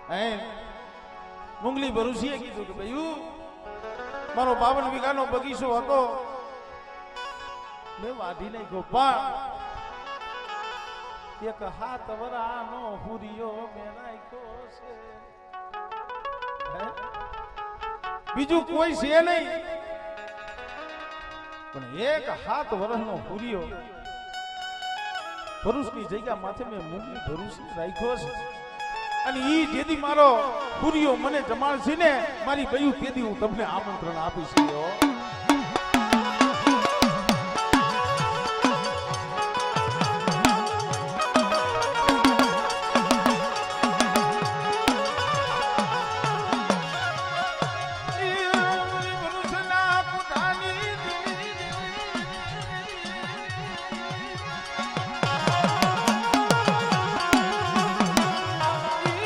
હે મુંગલી ભરૂસીએ કીધું કે ભાઈ મારો 52 વીઘાનો બગીચો હતો મેં વાઢી નાખ્યો પણ એક હાથ વરાનો હુરિયો મેં નાખ્યો છે બીજું કોઈ છે નહીં પણ એક હાથ વરસનો હુરિયો ભરૂચની જગ્યા માથે મેં મુંગલી ભરૂચી રાખ્યો છે અને ઈ જેદી મારો હુરિયો મને જમાડશે ને મારી બયું તેદી હું તમને આમંત્રણ આપીશ.